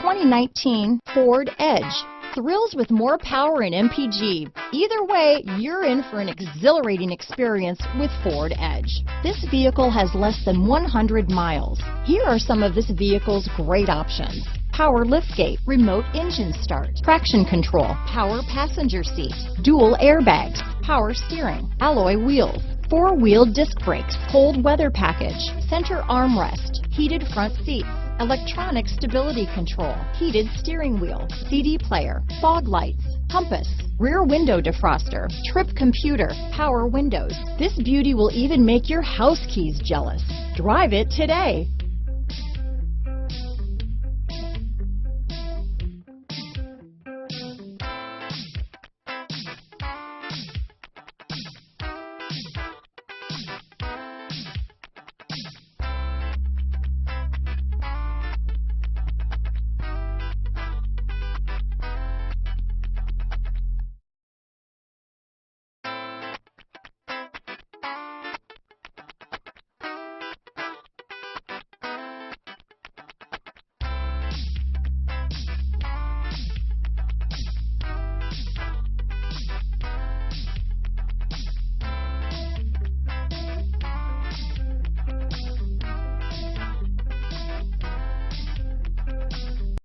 2019 Ford Edge. Thrills with more power and MPG. Either way, you're in for an exhilarating experience with Ford Edge. This vehicle has less than 100 miles. Here are some of this vehicle's great options: power liftgate, remote engine start, traction control, power passenger seat, dual airbags, power steering, alloy wheels, four-wheel disc brakes, cold weather package, center armrest, heated front seats, electronic stability control, heated steering wheel, CD player, fog lights, compass, rear window defroster, trip computer, power windows. This beauty will even make your house keys jealous. Drive it today.